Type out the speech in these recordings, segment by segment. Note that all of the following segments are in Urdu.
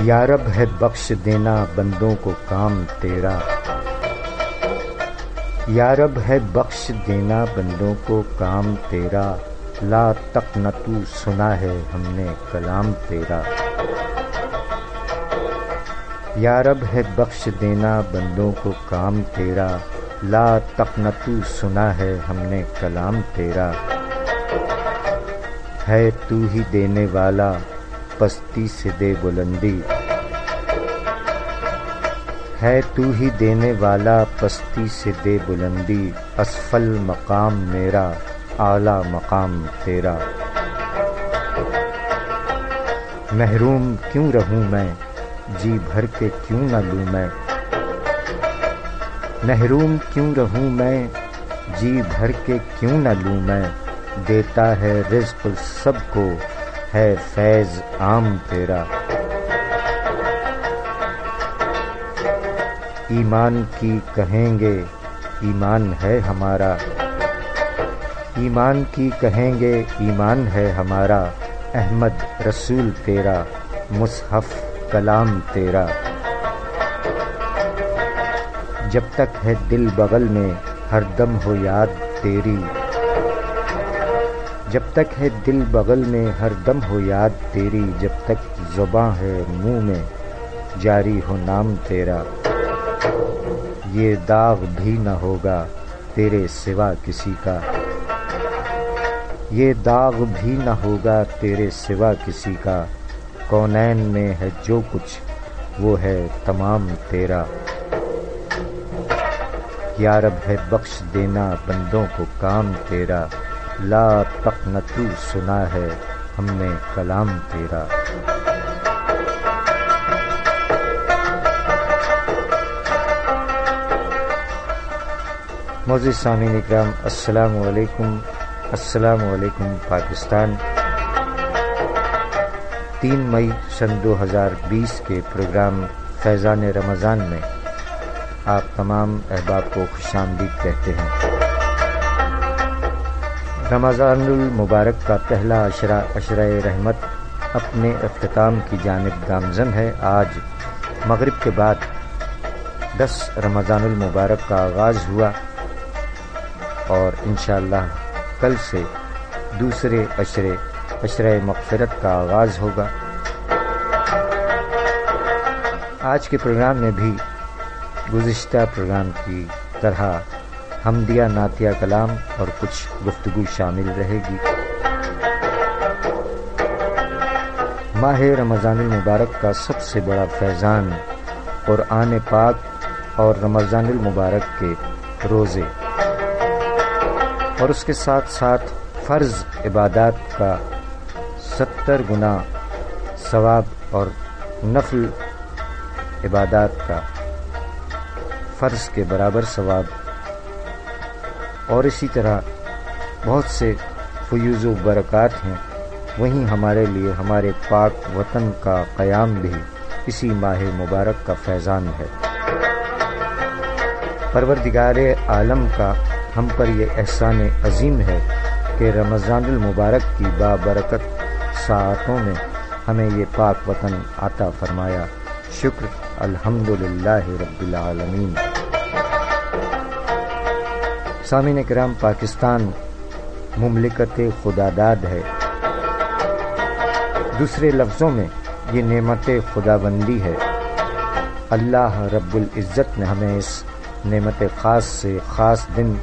یا رب ہے بخش دینا بندوں کو کام تیرا، یا رب ہے بخش دینا بندوں کو کام تیرا، لا تقنطوا سنا ہے ہم نے کلام تیرا۔ یا رب ہے بخش دینا بندوں کو کام تیرا، لا تقنطوا سنا ہے ہم نے کلام تیرا۔ ہے تو ہی دینے والا پستی سے دے بلندی، ہے تو ہی دینے والا پستی سے دے بلندی، اسفل مقام میرا اعلیٰ مقام تیرا۔ محروم کیوں رہوں میں جی بھر کے کیوں نہ لوں میں، محروم کیوں رہوں میں جی بھر کے کیوں نہ لوں میں، دیتا ہے رزق سب کو ہے فیض عام تیرا۔ ایمان کی کہیں گے ایمان ہے ہمارا، ایمان کی کہیں گے ایمان ہے ہمارا، احمد رسول تیرا مصحف کلام تیرا۔ جب تک ہے دل بغل میں ہر دم ہو یاد تیری، جب تک ہے دل بغل میں ہر دم ہو یاد تیری، جب تک زباں ہے منہ میں جاری ہو نام تیرا۔ یہ داغ بھی نہ ہوگا تیرے سوا کسی کا، یہ داغ بھی نہ ہوگا تیرے سوا کسی کا، کونین میں ہے جو کچھ وہ ہے تمام تیرا۔ یا رب ہے بخش دینا بندوں کو کام تیرا، لا تقنطوا سنا ہے ہم نے کلام تیرا۔ معزز سامعین اکرام، السلام علیکم، السلام علیکم پاکستان۔ 3 مئی سن 2020 کے پروگرام فیضان رمضان میں آپ تمام احباب کو خوش آمدید کہتے ہیں۔ رمضان المبارک کا پہلا عشرہ رحمت اپنے اختتام کی جانب گامزن ہے۔ آج مغرب کے بعد 10 رمضان المبارک کا آغاز ہوا اور انشاءاللہ کل سے دوسرے عشرہ مغفرت کا آغاز ہوگا۔ آج کے پروگرام میں بھی گزشتہ پروگرام کی طرح حمدیہ نعتیہ کلام اور کچھ گفتگو شامل رہے گی۔ ماہ رمضان المبارک کا سب سے بڑا فیضان قرآن پاک اور رمضان المبارک کے روزے اور اس کے ساتھ ساتھ فرض عبادات کا 70 گنا ثواب اور نفل عبادات کا فرض کے برابر ثواب، اور اسی طرح بہت سے فیوز و برکات ہیں۔ وہیں ہمارے لیے ہمارے پاک وطن کا قیام بھی اسی ماہ مبارک کا فیضان ہے۔ پروردگار عالم کا ہم پر یہ احسان عظیم ہے کہ رمضان المبارک کی بابرکت ساعتوں میں ہمیں یہ پاک وطن عطا فرمایا۔ شکر الحمدللہ رب العالمین۔ سامعین کرام، پاکستان مملکت خداداد ہے، دوسرے لفظوں میں یہ نعمت خداوندی ہے۔ اللہ رب العزت نے ہمیں اس نعمت خاص سے خاص دن،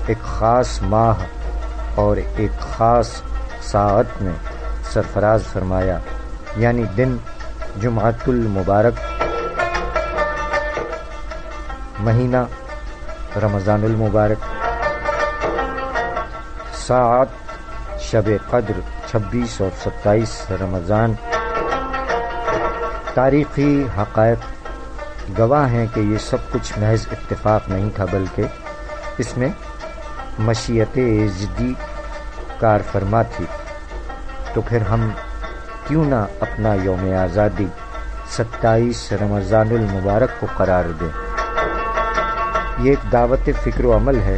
ایک خاص ماہ اور ایک خاص ساعت میں سرفراز فرمایا، یعنی دن جمعۃ المبارک، مہینہ رمضان المبارک، ساعت شب قدر 26 اور 27 رمضان۔ تاریخی حقائق گواہ ہیں کہ یہ سب کچھ محض اتفاق نہیں تھا، بلکہ اس میں مشیت ایزدی کار فرما تھی۔ تو پھر ہم کیوں نہ اپنا یوم آزادی 27 رمضان المبارک کو قرار دیں۔ یہ ایک دعوت فکر و عمل ہے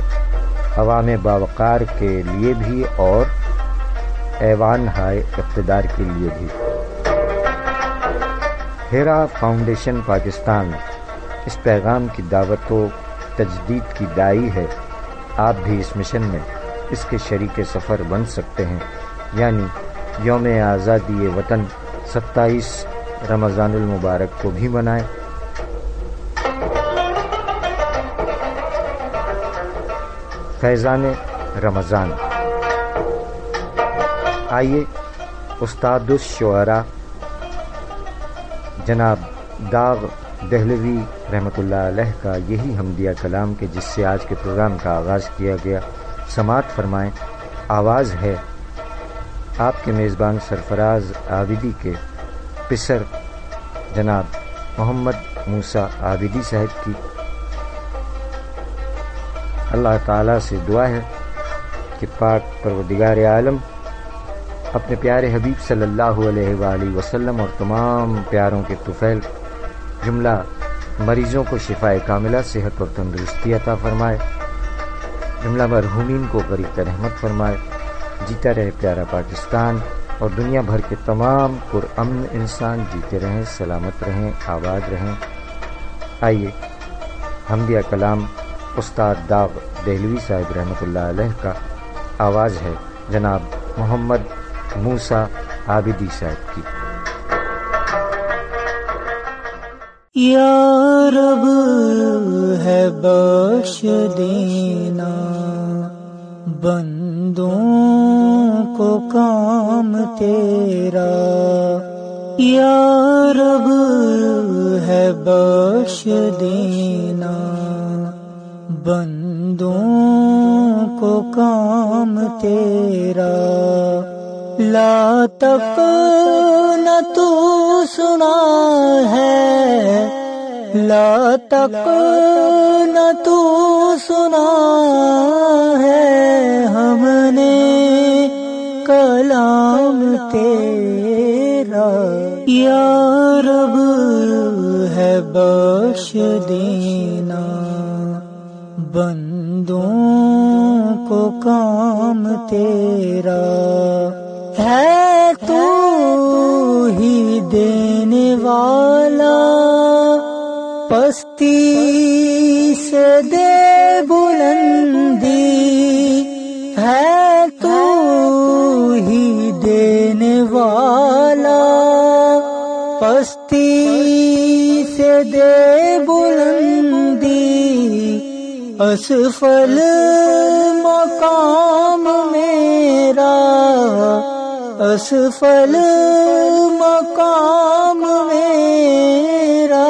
عوام باوقار کے لیے بھی اور ایوان ہائے اقتدار کے لیے بھی۔ ہیرا فاؤنڈیشن پاکستان اس پیغام کی دعوت و تجدید کی داعی ہے۔ آپ بھی اس مشن میں اس کے شریک سفر بن سکتے ہیں، یعنی یوم آزادی وطن 27 رمضان المبارک کو بھی منائیں۔ فیضان رمضان۔ آئیے استاد الشعراء جناب داغ دہلوی رحمۃ اللہ علیہ کا یہی حمدیہ کلام کے جس سے آج کے پروگرام کا آغاز کیا گیا سماعت فرمائیں۔ آواز ہے آپ کے میزبان سرفراز عابدی کے پسر جناب محمد موسیٰ عابدی صاحب کی۔ اللہ تعالیٰ سے دعا ہے کہ پاک پروردگار عالم اپنے پیارے حبیب صلی اللہ علیہ وآلہ وسلم اور تمام پیاروں کے طفیل جملہ مریضوں کو شفاء کاملہ، صحت اور تندرستی عطا فرمائے، جملہ مرحومین کو غریق رحمت فرمائے۔ جیتا رہے پیارا پاکستان اور دنیا بھر کے تمام پرامن انسان جیتے رہیں، سلامت رہیں، آباد رہیں۔ آئیے حمدیہ کلام استاد داغ دہلوی صاحب رحمۃ اللہ علیہ کا، آواز ہے جناب محمد موسیٰ عابدی صاحب کی۔ یا رب ہے بخش دینا بندوں کو کام تیرا، یا رب ہے بخش دینا بندوں کو کام تیرا، لا تک نہ تو سنا ہے، لا تک نہ تو سنا ہے ہم نے کلام تیرا، یا رب ہے بخش دینا بندوں کو کام تیرا، ہے تو ہی دینے والا پستی سے دے بلندی، ہے تو ہی دینے والا پستی سے دے بلندی، اسفل مقام میرا، اسفل مقام میرا،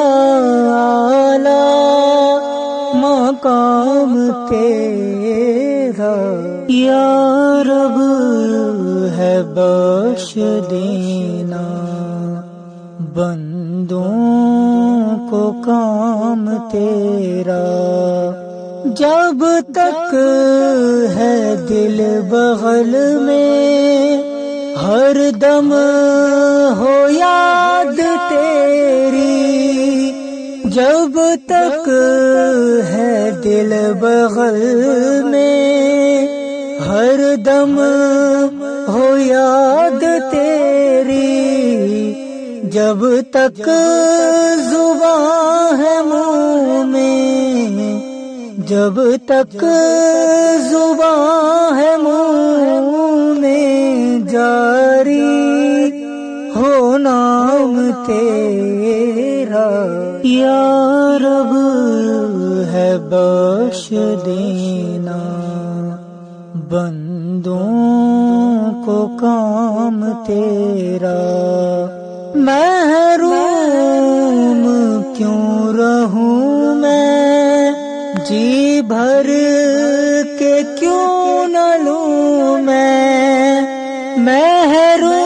اعلی مقام تیرا، یا رب ہے بخش دینا بندوں کو کام تیرا، جب تک ہے دل بغل میں ہر دم ہو یاد تیری، جب تک ہے دل بغل میں ہر دم ہو یاد تیری، جب تک زباں ہے منہ میں، جب تک زباں ہے منہ میں، جاری ہو نام تیرا، یا رب ہے بخش دینا بندوں کو کام تیرا، محروم کیوں رہوں میں جی بھر کے کیوں نہ لوں میں، محروم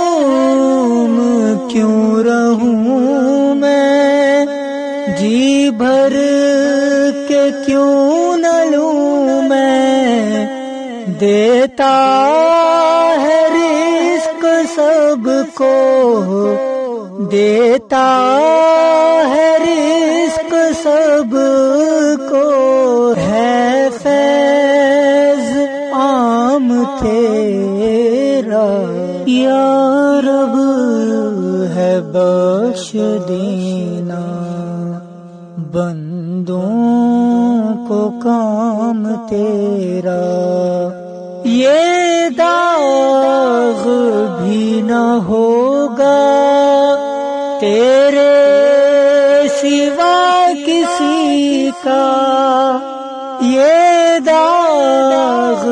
کیوں رہوں میں جی بھر کے کیوں نہ لوں میں، دیتا ہے رزق سب کو، دیتا ہے رزق سب کو، ہے فیض یا رب ہے بخش دینا بندوں کو کام تیرا، یہ داغ بھی نہ ہوگا تیرے سوا کسی کا، یہ داغ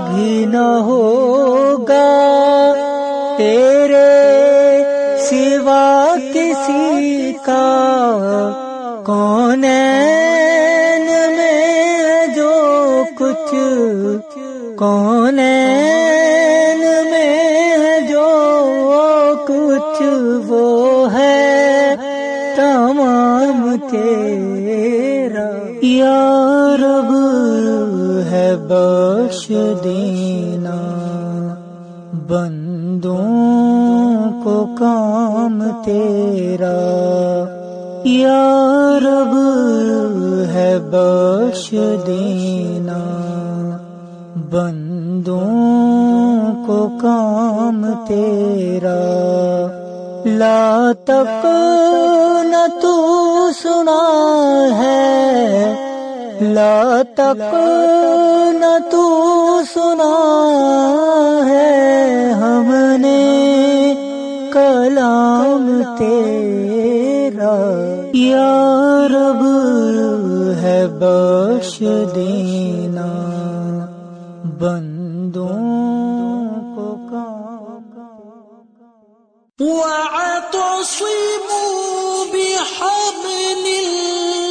بھی نہ ہوگا تیرے سوا کسی کا، کونین میں جو کچھ، کونین میں جو کچھ وہ ہے تمام تیرا، یا رب ہے بخش دینا بندوں کو کام تیرا، یا رب ہے بخش دینا بندوں کو کام تیرا، لا تک نہ تو سنا ہے، لا تک نہ تو سنا ہے ہم نے کلام تیرا، یا رب ہے بخش دینا بندوں کو کام، وَاعْتَصِمُوا بِحَبْلِ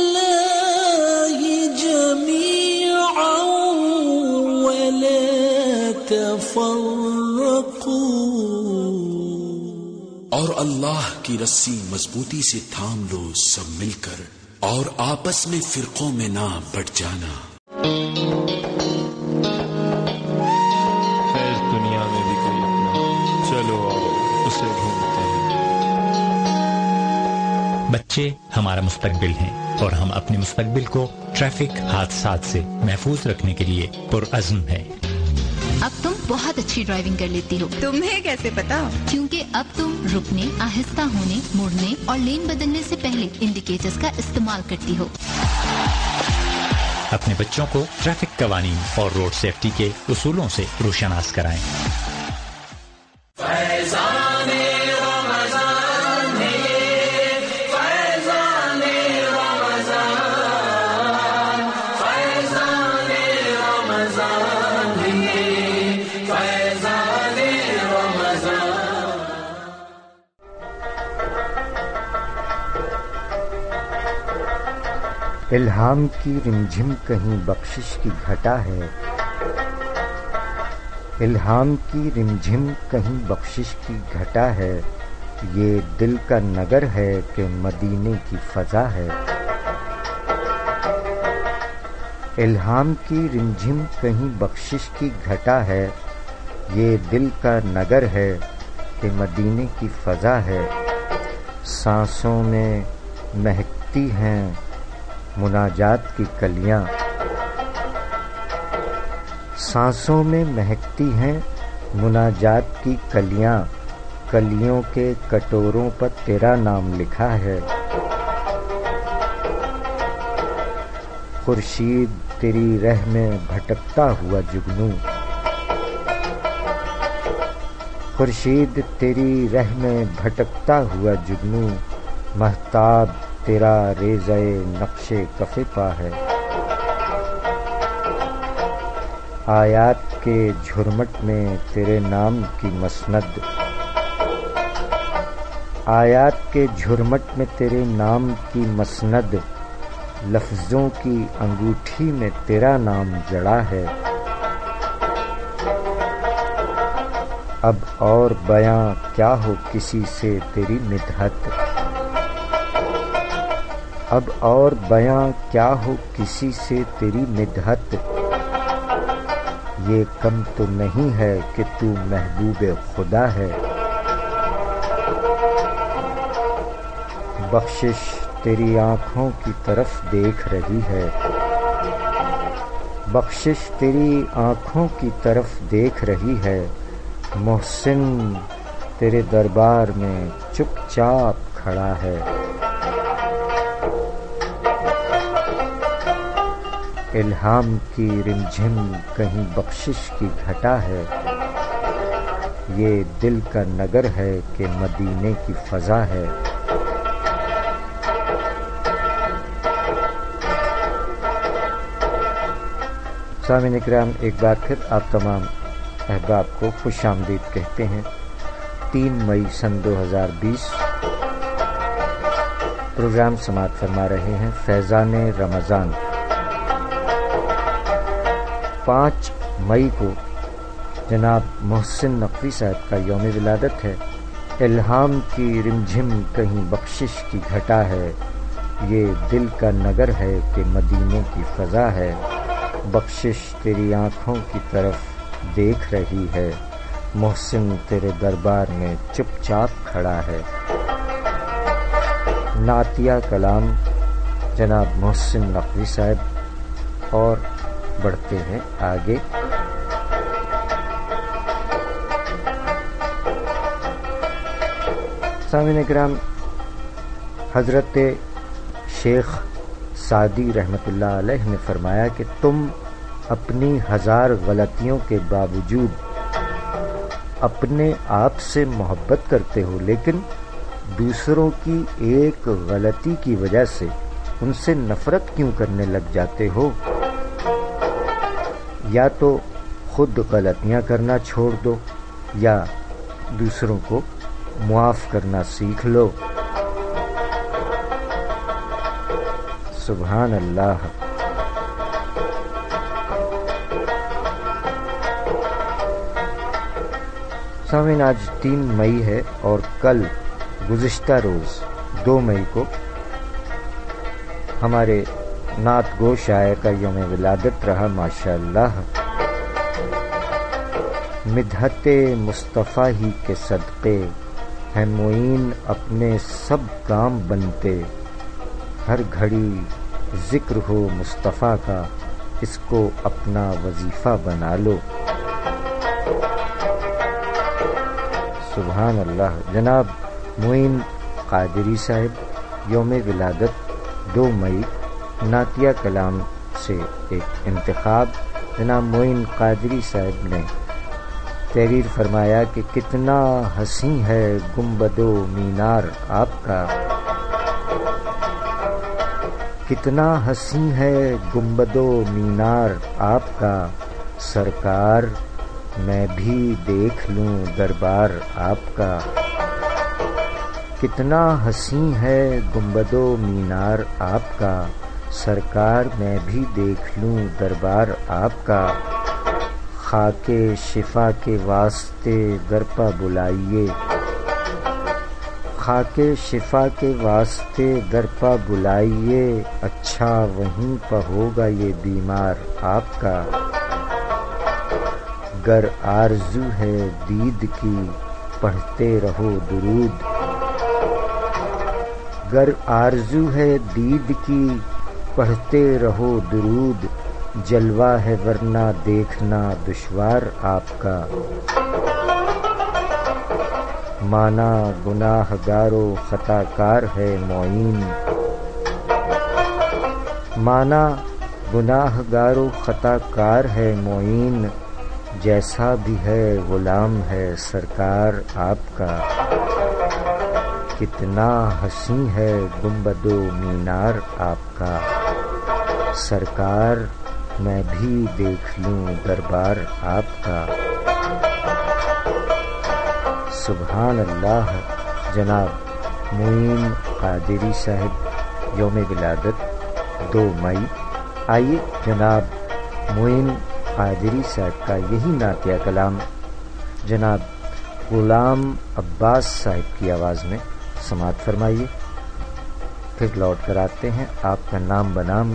اللَّهِ جَمِيعًا وَلَا تَفَرَّقُوا، اور اللہ کی رسی مضبوطی سے تھام لو سب مل کر، اور آپس میں فرقوں میں نہ بٹ جانا۔ خیر دنیا میں بھی کوئی اپنا، چلو آؤ اسے ڈھونڈتے ہیں۔ بچے ہمارا مستقبل ہیں اور ہم اپنے مستقبل کو ٹریفک حادثات سے محفوظ رکھنے کے لیے پرعزم ہیں۔ اب تم بہت اچھی ڈرائیونگ کر لیتی ہو۔ تمہیں کیسے پتا؟ کیونکہ اب تم رکنے، آہستہ ہونے، مڑنے اور لین بدلنے سے پہلے انڈیکیٹرز کا استعمال کرتی ہو۔ اپنے بچوں کو ٹریفک قوانین اور روڈ سیفٹی کے اصولوں سے روشناس کرائیں۔ الہام کی رمجھم کہیں بخشش کی گھٹا ہے، الہام کی رمجھم کہیں بخشش کی گھٹا ہے، یہ دل کا نگر ہے کہ مدینے کی فضا ہے، الہام کی رمجھم کہیں بخشش کی گھٹا ہے، یہ دل کا نگر ہے کہ مدینے کی فضا ہے، سانسوں میں مہکتی ہیں مناجات کی کلیاں، سانسوں میں مہکتی ہیں مناجات کی کلیاں، کلیوں کے کٹوروں پر تیرا نام لکھا ہے، خورشید تیری رہ میں بھٹکتا ہوا جگنو، خورشید تیری رہ میں بھٹکتا ہوا جگنو، مہتاب تیرا ریزہ نقش کف پا ہے، آیات کے جھرمٹ میں تیرے نام کی مسند، آیات کے جھرمٹ میں تیرے نام کی مسند، لفظوں کی انگوٹھی میں تیرا نام جڑا ہے، اب اور بیاں کیا ہو کسی سے تیری مدحت، اب اور بیاں کیا ہو کسی سے تیری مدحت، یہ کم تو نہیں ہے کہ تو محبوب خدا ہے، بخشش تیری آنکھوں کی طرف دیکھ رہی ہے، بخشش تیری آنکھوں کی طرف دیکھ رہی ہے، محسن تیرے دربار میں چپ چاپ کھڑا ہے، الہام کی رمجھم کہیں بخشش کی گھٹا ہے، یہ دل کا نگر ہے کہ مدینے کی فضا ہے۔ سامعین اکرام، ایک بار پھر آپ تمام احباب کو خوش آمدید کہتے ہیں۔ 3 مئی سن 2020 پروگرام سماعت فرما رہے ہیں فیضان رمضان۔ 5 مئی کو جناب محسن نقوی صاحب کا یوم ولادت ہے۔ الہام کی رمجھم کہیں بخشش کی گھٹا ہے، یہ دل کا نگر ہے کہ مدینے کی فضا ہے، بخشش تیری آنکھوں کی طرف دیکھ رہی ہے، محسن تیرے دربار میں چپ چاپ کھڑا ہے۔ نعتیہ کلام جناب محسن نقوی صاحب، اور بڑھتے ہیں آگے۔ سامعین کرام، حضرت شیخ سعدی رحمۃ اللہ علیہ نے فرمایا کہ تم اپنی 1000 غلطیوں کے باوجود اپنے آپ سے محبت کرتے ہو، لیکن دوسروں کی ایک غلطی کی وجہ سے ان سے نفرت کیوں کرنے لگ جاتے ہو؟ یا تو خود غلطیاں کرنا چھوڑ دو یا دوسروں کو معاف کرنا سیکھ لو۔ سبحان اللہ۔ سامعین، آج 3 مئی ہے اور کل گزشتہ روز 2 مئی کو ہمارے نعت گو شاعر کا یوم ولادت رہا۔ ماشاءاللہ، مدحت مصطفیٰ ہی کے صدقے ہیں معین اپنے سب کام بنتے، ہر گھڑی ذکر ہو مصطفیٰ کا، اس کو اپنا وظیفہ بنا لو۔ سبحان اللہ۔ جناب معین قادری صاحب، یوم ولادت 2 مئی، نعتیہ کلام سے ایک انتخاب۔ جناب معین قادری صاحب نے تحریر فرمایا کہ کتنا حسین ہے گنبد و مینار آپ کا، کتنا حسین ہے گنبد و مینار آپ کا، سرکار میں بھی دیکھ لوں دربار آپ کا، کتنا حسین ہے گنبد و مینار آپ کا، سرکار میں بھی دیکھ لوں دربار آپ کا، خاک شفا کے واسطے در پا بلائیے، خاک شفا کے واسطے در پا بلائیے، اچھا وہیں پہ ہوگا یہ بیمار آپ کا، گر آرزو ہے دید کی پڑھتے رہو درود، گر آرزو ہے دید کی پڑھتے رہو درود، جلوہ ہے ورنہ دیکھنا دشوار آپ کا، مانا گناہ گار و خطا کار ہے معین، مانا گناہ گار و خطا کار ہے معین، جیسا بھی ہے غلام ہے سرکار آپ کا، کتنا حسین ہے گنبد و مینار آپ کا، سرکار میں بھی دیکھ لوں دربار آپ کا۔ سبحان اللہ۔ جناب معین قادری صاحب، یوم ولادت 2 مئی۔ آئیے جناب معین قادری صاحب کا یہی نعتیہ کلام جناب غلام عباس صاحب کی آواز میں سماعت فرمائیے، پھر لوٹ کر آتے ہیں۔ آپ کا نام بنام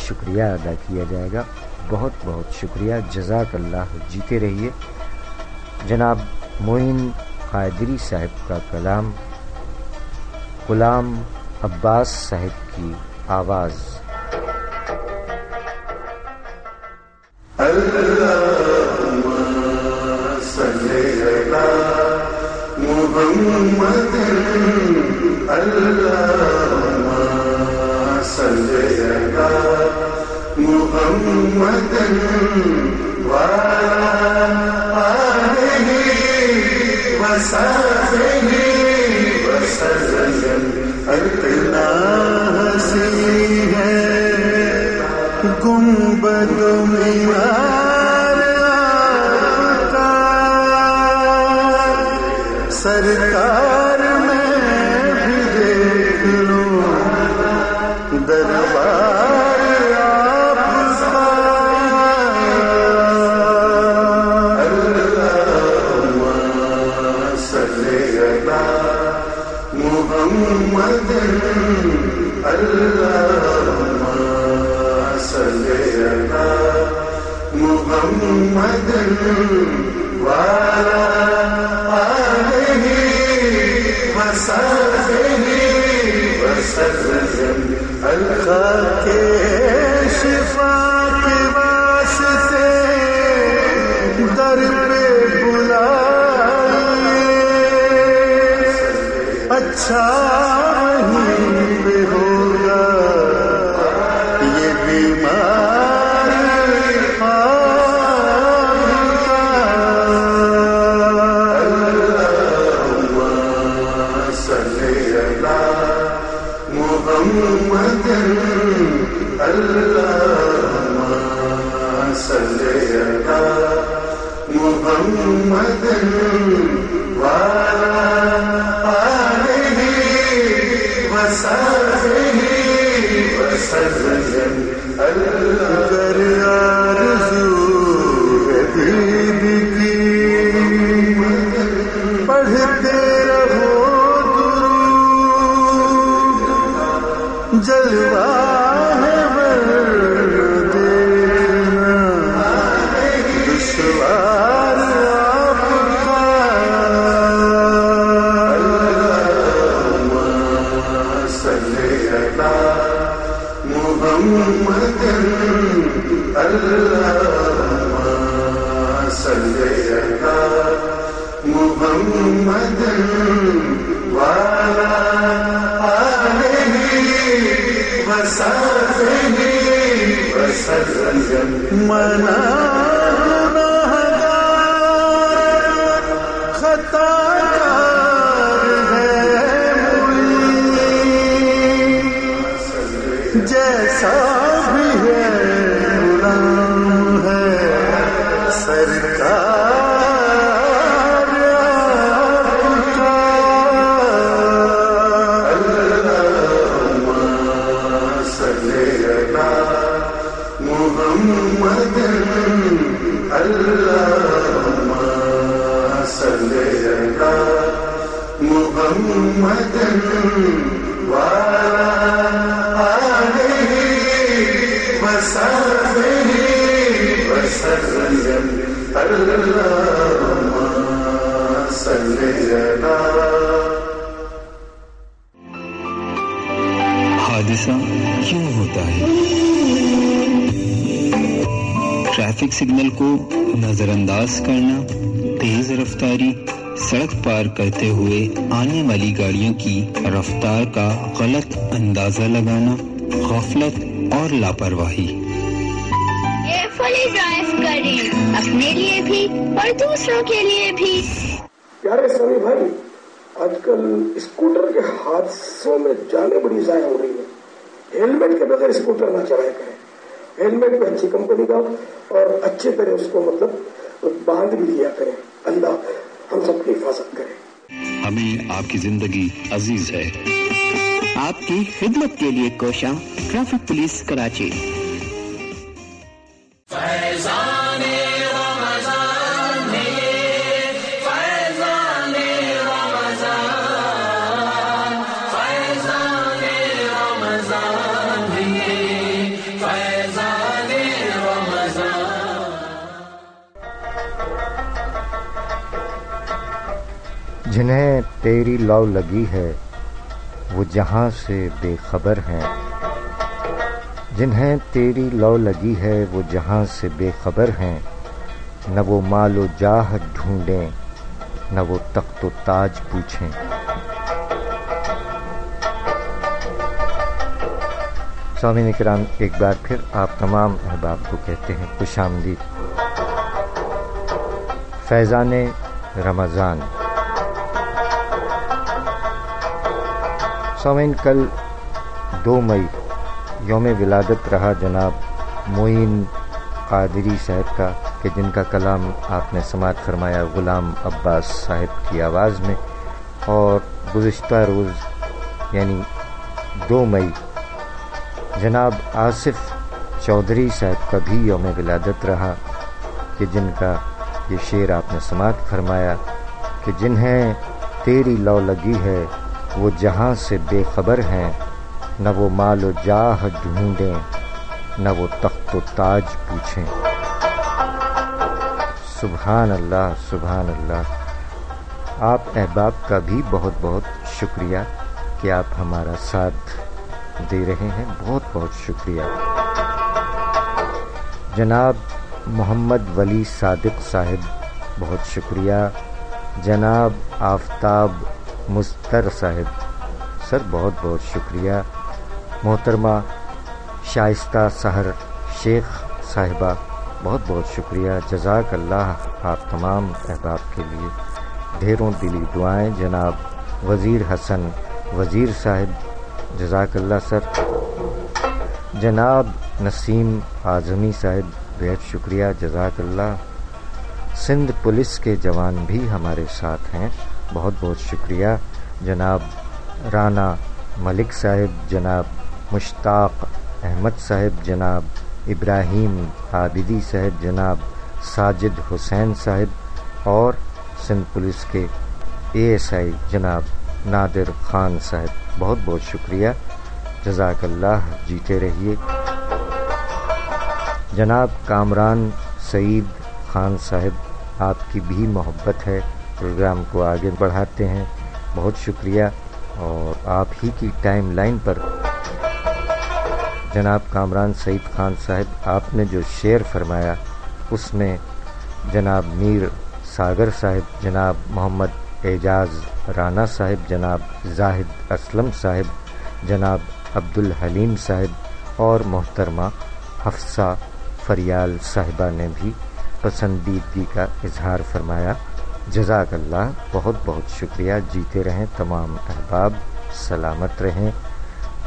شکریہ ادا کیا جائے گا۔ بہت بہت شکریہ، جزاک اللہ، جیتے رہیے۔ جناب معین قادری صاحب کا کلام، غلام عباس صاحب کی آواز۔ اللهم صل على محمد محمد اللهم صل على محمد وعلى آلہ وصحبہ وسلم. اتنا حسین ہے گنبد مینار کا، سرکار میں بھی دیکھ لوں دربار آپ کا. اللہم صلی علی محمد اللہم صلی علی محمد وعلی آلہ وصحبہ وسلم. خاک شفا کے واسطے در پہ بلائیے، اچھا وہیں پہ ہوگا یہ بیمار اللہم صلی علی محمد اللہم صلی علی محمد وعلی آلہ وصحبہ وسلم. اگر آرزو حبیب کی پڑھتے رہو درود، جلوہ ہے دیکھنا دشوار آپ کا. اللہم صلی علی محمد اللہم صلی علی محمد وعلی آلہ وصحبہ وسلم. منا گنہگار خطا کار ہے مجھ، جیسا بھی ہے غلام ہے سرکار آپ کا. اللہم صلی علی محمد اللہم صلی علی محمد وعلی آلہ وصحبہ وسلم. اللہم صلی علی. حادثہ کیوں ہوتا ہے؟ ٹریفک سگنل کو نظر انداز کرنا، تیز رفتاری، سڑک پار کرتے ہوئے آنے والی گاڑیوں کی رفتار کا غلط اندازہ لگانا، غفلت اور لاپرواہی. کیئرفلی ڈرائیو کریں، اپنے لیے بھی اور دوسروں کے لیے بھی. پیارے سبھی بھائی، آج کل اسکوٹر کے حادثوں میں جانیں بڑی ضائع ہو رہی ہیں. ہیلمٹ کے بغیر اسکوٹر نہ چلائے کریں. ہیلمٹ بھی اچھی کمپنی کا اور اچھے طرح اس کو باندھ بھی لیا کریں. اللہ ہم سب کی حفاظت کرے. ہمیں آپ کی زندگی عزیز ہے. آپ کی خدمت کے لیے کوشاں ٹریفک پولیس کراچی. فیضان رمضان فیضان رمضان فیضان رمضان فیضان رمضان. جنہیں تیری لو لگی ہے وہ جہاں سے بے خبر ہیں. جنہیں تیری لو لگی ہے وہ جہاں سے بے خبر ہیں. نہ وہ مال و جاہ ڈھونڈیں نہ وہ تخت و تاج پوچھیں۔ سامعین کرام، ایک بار پھر آپ تمام احباب کو کہتے ہیں خوش آمدید۔ فیضان رمضان۔ سامعین، کل 2 مئی یوم ولادت رہا جناب معین قادری صاحب کا، کہ جن کا کلام آپ نے سماعت فرمایا غلام عباس صاحب کی آواز میں، اور گزشتہ روز یعنی 2 مئی جناب آصف چودھری صاحب کا بھی یوم ولادت رہا، کہ جن کا یہ شعر آپ نے سماعت فرمایا کہ جنہیں تیری لو لگی ہے وہ جہاں سے بے خبر ہیں، نہ وہ مال و جاہ ڈھونڈیں نہ وہ تخت و تاج پوچھیں۔ سبحان اللہ، سبحان اللہ۔ آپ احباب کا بھی بہت بہت شکریہ کہ آپ ہمارا ساتھ دے رہے ہیں، بہت بہت شکریہ۔ جناب محمد ولی صادق صاحب، بہت شکریہ۔ جناب آفتاب مستر صاحب، سر بہت بہت شکریہ۔ محترمہ شائستہ سحر شیخ صاحبہ، بہت بہت شکریہ، جزاک اللہ آپ تمام احباب کے لیے ڈھیروں دلی دعائیں۔ جناب وزیر حسن وزیر صاحب، جزاک اللہ سر۔ جناب نسیم اعظمی صاحب، بہت شکریہ، جزاک اللہ۔ سندھ پولیس کے جوان بھی ہمارے ساتھ ہیں، بہت بہت شکریہ۔ جناب رانا ملک صاحب، جناب مشتاق احمد صاحب، جناب ابراہیم عابدی صاحب، جناب ساجد حسین صاحب، اور سندھ پولیس کے ASI جناب نادر خان صاحب، بہت بہت شکریہ، جزاک اللہ، جیتے رہیے۔ جناب کامران سعید خان صاحب، آپ کی بھی محبت ہے، پروگرام کو آگے بڑھاتے ہیں، بہت شکریہ۔ اور آپ ہی کی ٹائم لائن پر جناب کامران سعید خان صاحب، آپ نے جو شعر فرمایا اس میں جناب میر ساگر صاحب، جناب محمد اعجاز رانا صاحب، جناب زاہد اسلم صاحب، جناب عبدالحلیم صاحب اور محترمہ حفصہ فریال صاحبہ نے بھی پسندیدگی کا اظہار فرمایا، جزاک اللہ، بہت بہت شکریہ، جیتے رہیں تمام احباب، سلامت رہیں۔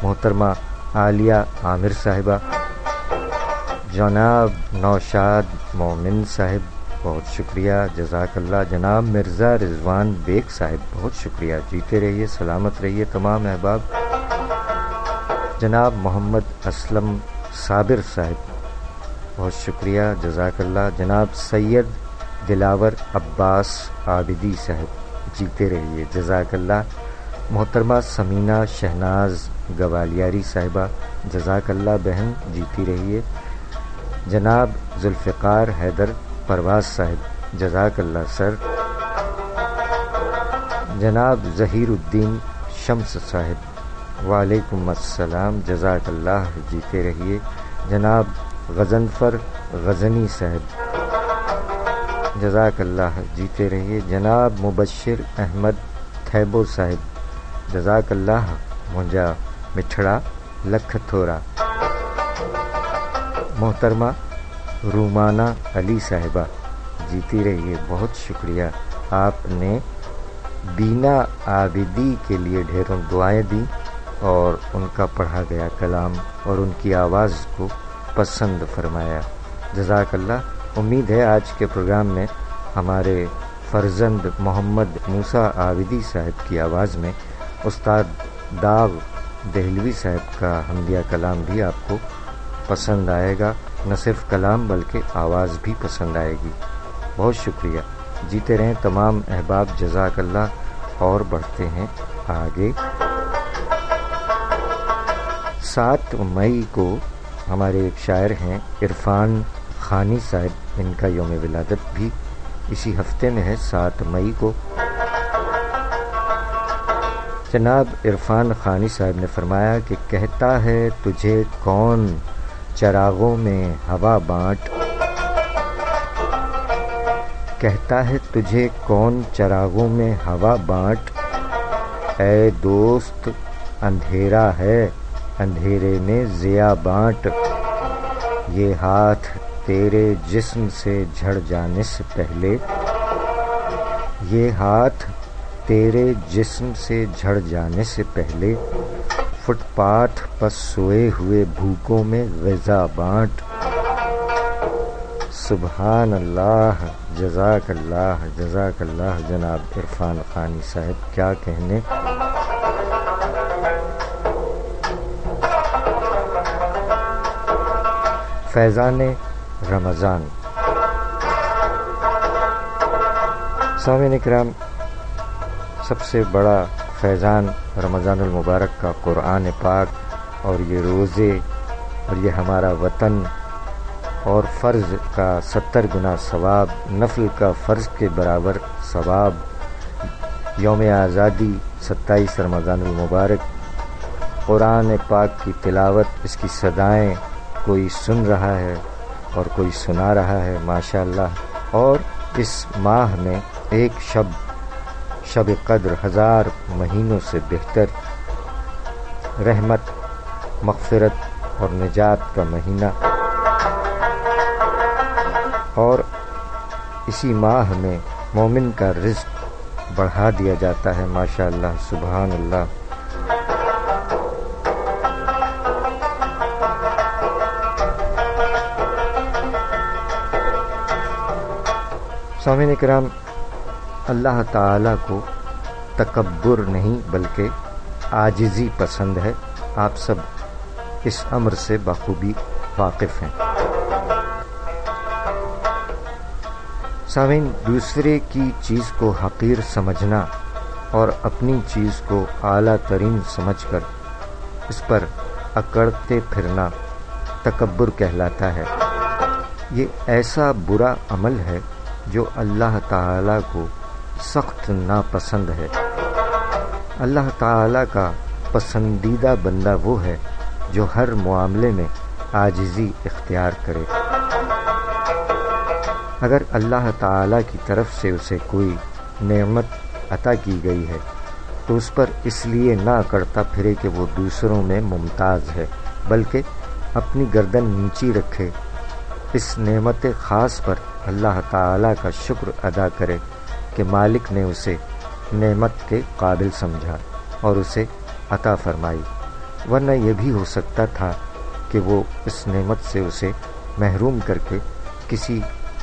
محترمہ عالیہ عامر صاحبہ، جناب نوشاد مومن صاحب، بہت شکریہ، جزاک اللہ۔ جناب مرزا رضوان بیگ صاحب، بہت شکریہ، جیتے رہیے، سلامت رہیے تمام احباب۔ جناب محمد اسلم صابر صاحب، بہت شکریہ، جزاک اللہ۔ جناب سید دلاور عباس عابدی صاحب، جیتے رہیے، جزاک اللہ۔ محترمہ سمینہ شہناز گوالیاری صاحبہ، جزاک اللہ بہن، جیتی رہیے۔ جناب ذوالفقار حیدر پرواز صاحب، جزاک اللہ سر۔ جناب ظہیر الدین شمس صاحب، وعلیکم السلام، جزاک اللہ، جیتے رہیے۔ جناب غضنفر غزنی صاحب، جزاک اللہ، جیتے رہیے۔ جناب مبشر احمد تھیبو صاحب، جزاک اللہ، منجا مٹھڑا لکھ تھورا۔ محترمہ رومانہ علی صاحبہ، جیتی رہیے، بہت شکریہ، آپ نے بینا عابدی کے لیے ڈھیروں دعائیں دی اور ان کا پڑھا گیا کلام اور ان کی آواز کو پسند فرمایا، جزاک اللہ۔ امید ہے آج کے پروگرام میں ہمارے فرزند محمد موسیٰ عابدی صاحب کی آواز میں استاد داغ دہلوی صاحب کا حمدیہ کلام بھی آپ کو پسند آئے گا، نہ صرف کلام بلکہ آواز بھی پسند آئے گی۔ بہت شکریہ، جیتے رہیں تمام احباب، جزاک اللہ۔ اور بڑھتے ہیں آگے۔ 7 مئی کو ہمارے ایک شاعر ہیں عرفان خانی صاحب، ان کا یوم ولادت بھی اسی ہفتے میں ہے، 7 مئی کو۔ جناب عرفان خانی صاحب نے فرمایا کہ کہتا ہے تجھے کون چراغوں میں ہوا بانٹ، کہتا ہے تجھے کون چراغوں میں ہوا بانٹ، اے دوست اندھیرا ہے اندھیرے میں ضیا بانٹ، یہ ہاتھ تیرے جسم سے جھڑ جانے سے پہلے، یہ ہاتھ تیرے جسم سے جھڑ جانے سے پہلے، فٹ پاتھ پر سوئے ہوئے بھوکوں میں غذا بانٹ۔ سبحان اللہ، جزاک اللہ جناب عرفان خانی صاحب، کیا کہنے۔ فیضان رمضان۔ سامعین اکرام، سب سے بڑا فیضان رمضان المبارک کا قرآن پاک اور یہ روزے اور یہ ہمارا وطن اور فرض کا 70 گنا ثواب، نفل کا فرض کے برابر ثواب، یوم آزادی 27 رمضان المبارک، قرآن پاک کی تلاوت، اس کی صدائیں کوئی سن رہا ہے اور کوئی سنا رہا ہے ماشاءاللہ، اور اس ماہ میں ایک شب قدر 1000 مہینوں سے بہتر، رحمت، مغفرت اور نجات کا مہینہ، اور اسی ماہ میں مومن کا رزق بڑھا دیا جاتا ہے ماشاءاللہ، سبحان اللہ۔ سامعین کرام، اللہ تعالیٰ کو تکبر نہیں بلکہ عاجزی پسند ہے، آپ سب اس امر سے بخوبی واقف ہیں۔ سامعین، دوسرے کی چیز کو حقیر سمجھنا اور اپنی چیز کو اعلیٰ ترین سمجھ کر اس پر اکڑتے پھرنا تکبر کہلاتا ہے۔ یہ ایسا برا عمل ہے جو اللہ تعالیٰ کو سخت ناپسند ہے۔ اللہ تعالیٰ کا پسندیدہ بندہ وہ ہے جو ہر معاملے میں عاجزی اختیار کرے۔ اگر اللہ تعالیٰ کی طرف سے اسے کوئی نعمت عطا کی گئی ہے تو اس پر اس لیے نہ اکڑتا پھرے کہ وہ دوسروں میں ممتاز ہے، بلکہ اپنی گردن نیچی رکھے، اس نعمت خاص پر اللہ تعالیٰ کا شکر ادا کرے کہ مالک نے اسے نعمت کے قابل سمجھا اور اسے عطا فرمائی، ورنہ یہ بھی ہو سکتا تھا کہ وہ اس نعمت سے اسے محروم کر کے کسی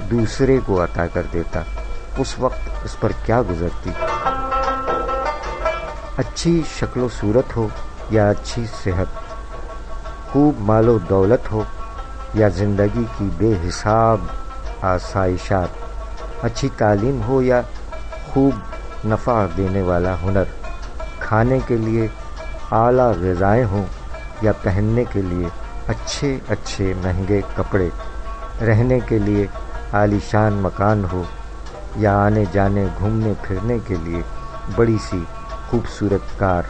دوسرے کو عطا کر دیتا، اس وقت اس پر کیا گزرتی۔ اچھی شکل و صورت ہو یا اچھی صحت، خوب مال و دولت ہو یا زندگی کی بے حساب آسائشات، اچھی تعلیم ہو یا خوب نفع دینے والا ہنر، کھانے کے لیے اعلیٰ غذائیں ہوں یا پہننے کے لیے اچھے اچھے مہنگے کپڑے، رہنے کے لیے عالی شان مکان ہو یا آنے جانے گھومنے پھرنے کے لیے بڑی سی خوبصورت کار۔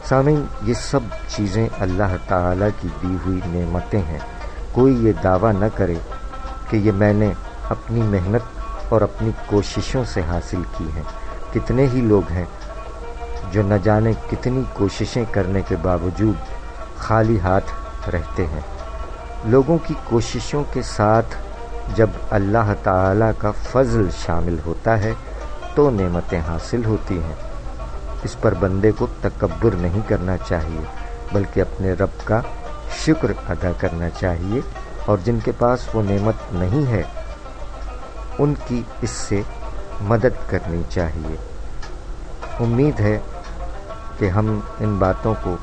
سامعین، یہ سب چیزیں اللہ تعالیٰ کی دی ہوئی نعمتیں ہیں۔ کوئی یہ دعویٰ نہ کرے کہ یہ میں نے اپنی محنت اور اپنی کوششوں سے حاصل کی ہیں۔ کتنے ہی لوگ ہیں جو نہ جانے کتنی کوششیں کرنے کے باوجود خالی ہاتھ رہتے ہیں۔ لوگوں کی کوششوں کے ساتھ جب اللہ تعالیٰ کا فضل شامل ہوتا ہے تو نعمتیں حاصل ہوتی ہیں۔ اس پر بندے کو تکبر نہیں کرنا چاہیے بلکہ اپنے رب کا شکر ادا کرنا چاہیے، اور جن کے پاس وہ نعمت نہیں ہے ان کی اس سے مدد کرنی چاہیے۔ امید ہے کہ ہم ان باتوں کو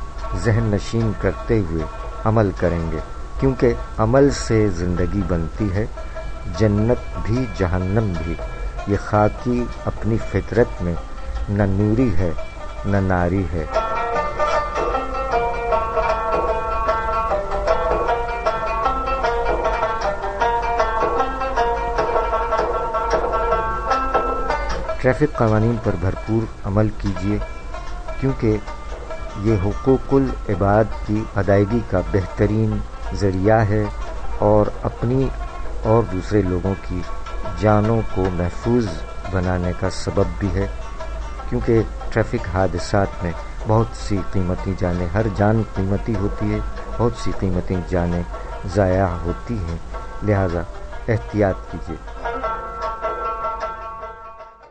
ذہن نشین کرتے ہوئے عمل کریں گے، کیونکہ عمل سے زندگی بنتی ہے، جنت بھی جہنم بھی۔ یہ خاکی اپنی فطرت میں نہ نوری ہے نہ ناری ہے۔ ٹریفک قوانین پر بھرپور عمل کیجیے، کیونکہ یہ حقوق العباد کی ادائیگی کا بہترین ذریعہ ہے اور اپنی اور دوسرے لوگوں کی جانوں کو محفوظ بنانے کا سبب بھی ہے، کیونکہ ٹریفک حادثات میں بہت سی قیمتی جانیں، ہر جان قیمتی ہوتی ہے، بہت سی قیمتی جانیں ضائع ہوتی ہیں، لہذا احتیاط کیجیے۔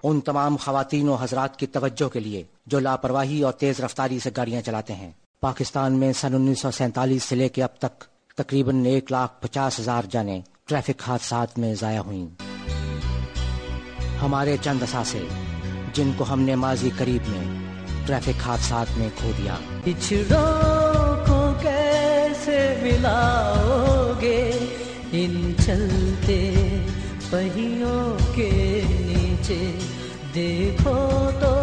ان تمام خواتین و حضرات کی توجہ کے لیے جو لاپرواہی اور تیز رفتاری سے گاڑیاں چلاتے ہیں، پاکستان میں سن 1947 سے لے کے اب تک تقریباً 1,50,000 جانیں ٹریفک حادثات میں ضائع ہوئیں۔ ہمارے چند اثاثے جن کو ہم نے ماضی قریب میں ٹریفک حادثات میں کھو دیا۔ بچھڑوں کو کیسے ملاؤ گے ان چلتے پہیوں کے نیچے، دیکھو تو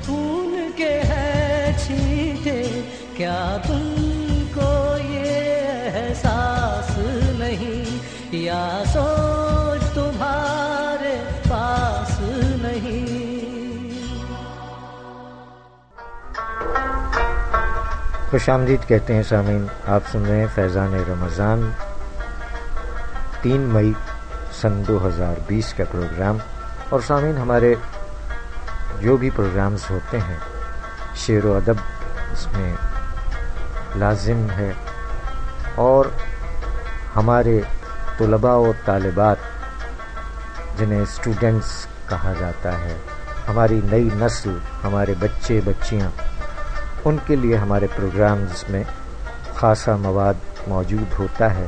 خون کے ہے چھینٹے، کیا تم کو یہ احساس نہیں، یا سوچ تمہارے پاس نہیں۔ خوش آمدید کہتے ہیں سامعین، آپ سن رہے ہیں فیضان رمضان 3 مئی سن 2020 کا پروگرام۔ اور سامعین، ہمارے جو بھی پروگرامز ہوتے ہیں شعر و ادب اس میں لازم ہے، اور ہمارے طلباء و طالبات جنہیں اسٹوڈنٹس کہا جاتا ہے، ہماری نئی نسل، ہمارے بچے بچیاں، ان کے لیے ہمارے پروگرامز میں خاصا مواد موجود ہوتا ہے۔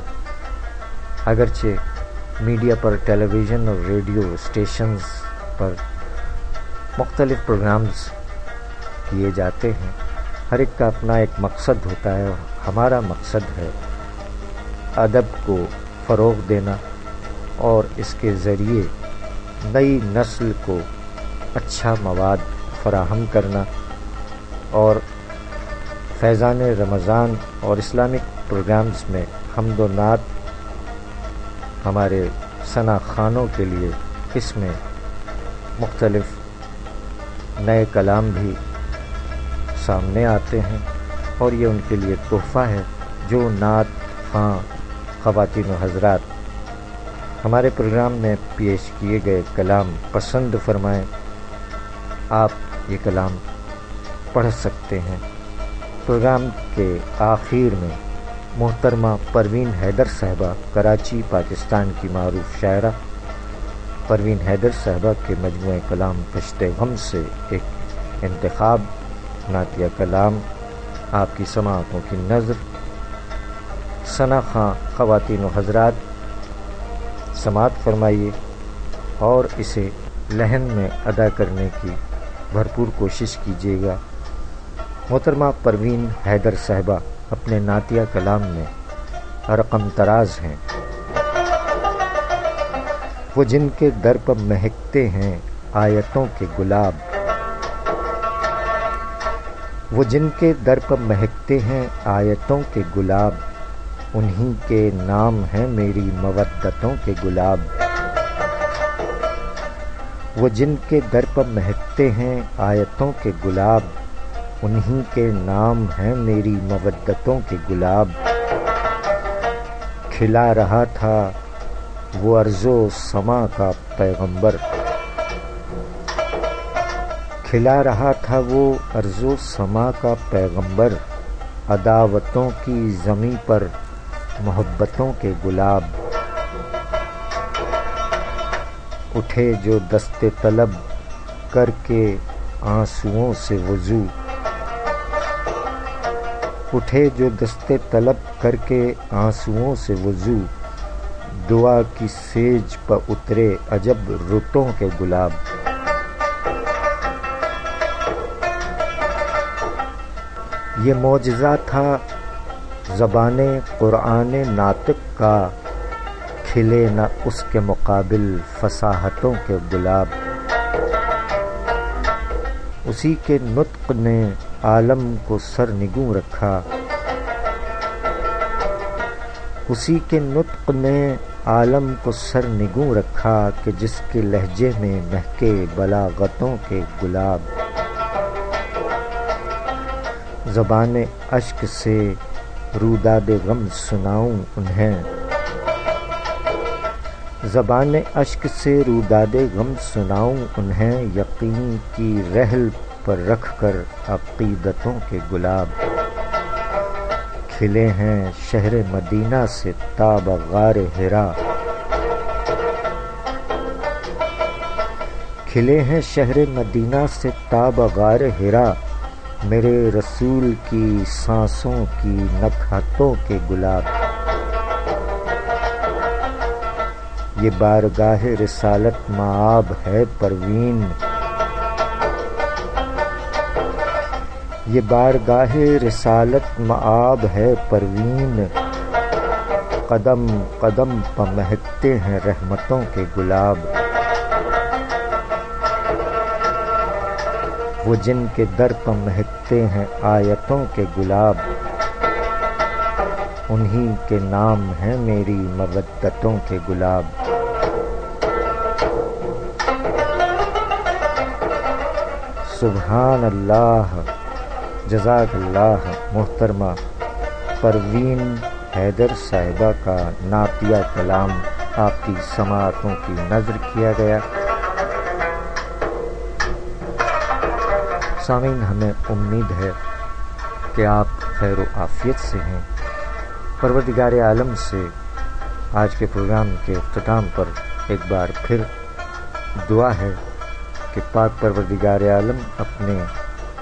اگرچہ میڈیا پر، ٹیلی ویژن اور ریڈیو اسٹیشنز پر مختلف پروگرامز کیے جاتے ہیں، ہر ایک کا اپنا ایک مقصد ہوتا ہے، اور ہمارا مقصد ہے ادب کو فروغ دینا اور اس کے ذریعے نئی نسل کو اچھا مواد فراہم کرنا، اور فیضان رمضان اور اسلامک پروگرامز میں حمد و نعت ہمارے ثنا خوانوں کے لیے اس میں مختلف نئے کلام بھی سامنے آتے ہیں، اور یہ ان کے لیے تحفہ ہے۔ جو نعت خواں خواتین و حضرات ہمارے پروگرام میں پیش کیے گئے کلام پسند فرمائیں، آپ یہ کلام پڑھ سکتے ہیں۔ پروگرام کے آخر میں محترمہ پروین حیدر صاحبہ، کراچی پاکستان کی معروف شاعرہ پروین حیدر صاحبہ کے مجموعہ کلام کشت غم سے ایک انتخاب نعتیہ کلام آپ کی سماعتوں کی نظر۔ ثنا خواں خواتین و حضرات سماعت فرمائیے اور اسے لحن میں ادا کرنے کی بھرپور کوشش کیجیے گا۔ محترمہ پروین حیدر صاحبہ اپنے نعتیہ کلام میں رقم تراز ہیں۔ وہ جن کے در پر مہکتے ہیں آیتوں کے گلاب، وہ جن کے در پر مہکتے ہیں آیتوں کے گلاب، انہی کے نام ہیں میری مودتوں کے گلاب۔ وہ جن کے در پر مہکتے ہیں آیتوں کے گلاب، انہی کے نام ہیں میری مودتوں کے گلاب۔ کھلا رہا تھا وہ ارض و سما کا پیغمبر، کھلا رہا تھا وہ ارض و سما کا پیغمبر، عداوتوں کی زمیں پر محبتوں کے گلاب۔ اٹھے جو دست طلب کر کے آنسوؤں سے وضو، اٹھے جو دست طلب کر کے آنسوؤں سے وضو، دعا کی سیج پر اترے عجب رتوں کے گلاب۔ یہ معجزہ تھا زبان قرآن ناطق کا، کھلے نہ اس کے مقابل فصاحتوں کے گلاب۔ اسی کے نطق نے عالم کو سرنگوں رکھا، اسی کے نطق نے عالم کو سرنگوں رکھا، کہ جس کے لہجے میں مہکے بلاغتوں کے گلاب۔ زبان اشک سے روداد غم سناؤں انہیں، زبان اشک سے روداد غم سناؤں انہیں، یقین کی رحل پر رکھ کر عقیدتوں کے گلاب کھلے ہیں شہر مدینہ سے تاب غار حرا، کھلے ہیں شہر مدینہ سے تاب غار حرا، میرے رسول کی سانسوں کی نکہتوں کے گلاب، یہ بارگاہ رسالت مآب ہے پروین، یہ بارگاہ رسالت مآب ہے پروین، قدم قدم پہ مہکتے ہیں رحمتوں کے گلاب، وہ جن کے در پہ مہکتے ہیں آیتوں کے گلاب، انہی کے نام ہیں میری مودتوں کے گلاب۔ سبحان اللہ، جزاک اللہ۔ محترمہ پروین حیدر صاحبہ کا نعتیہ کلام آپ کی سماعتوں کی نظر کیا گیا۔ سامعین، ہمیں امید ہے کہ آپ خیر و عافیت سے ہیں۔ پروردگار عالم سے آج کے پروگرام کے اختتام پر ایک بار پھر دعا ہے کہ پاک پروردگار عالم اپنے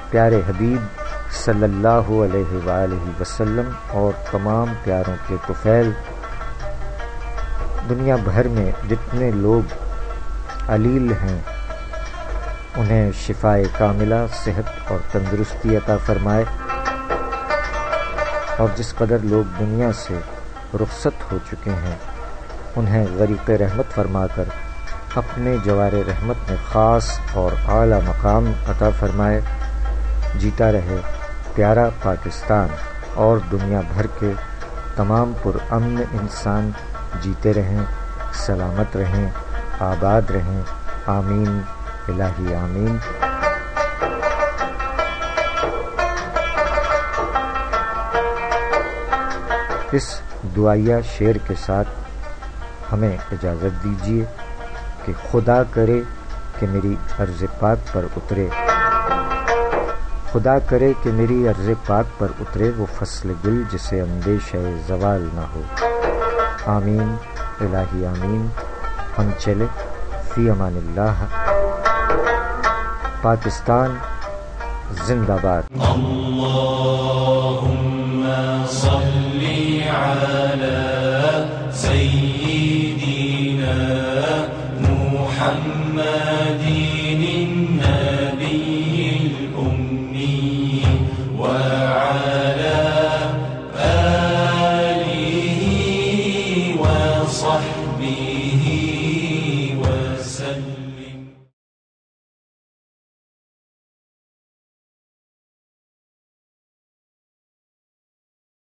پیارے حبیب صلی اللہ علیہ وآلہ وسلم اور تمام پیاروں کے طفیل دنیا بھر میں جتنے لوگ علیل ہیں انہیں شفائے کاملہ، صحت اور تندرستی عطا فرمائے، اور جس قدر لوگ دنیا سے رخصت ہو چکے ہیں انہیں غریق رحمت فرما کر اپنے جوار رحمت میں خاص اور اعلیٰ مقام عطا فرمائے۔ جیتا رہے پیارا پاکستان اور دنیا بھر کے تمام پرامن انسان جیتے رہیں، سلامت رہیں، آباد رہیں، آمین الہی آمین۔ اس دعائیہ شعر کے ساتھ ہمیں اجازت دیجیے کہ خدا کرے کہ میری عرض پاک پر اترے، خدا کرے کہ میری عرض پاک پر اترے وہ فصل گل جسے اندیشہ زوال نہ ہو، آمین الہی آمین۔ ہم چلے فی امان اللہ۔ پاکستان زندہ باد۔ اللہم صلی علی سیدنا محمد النبی الأمی وعلی آلہ وصحبہ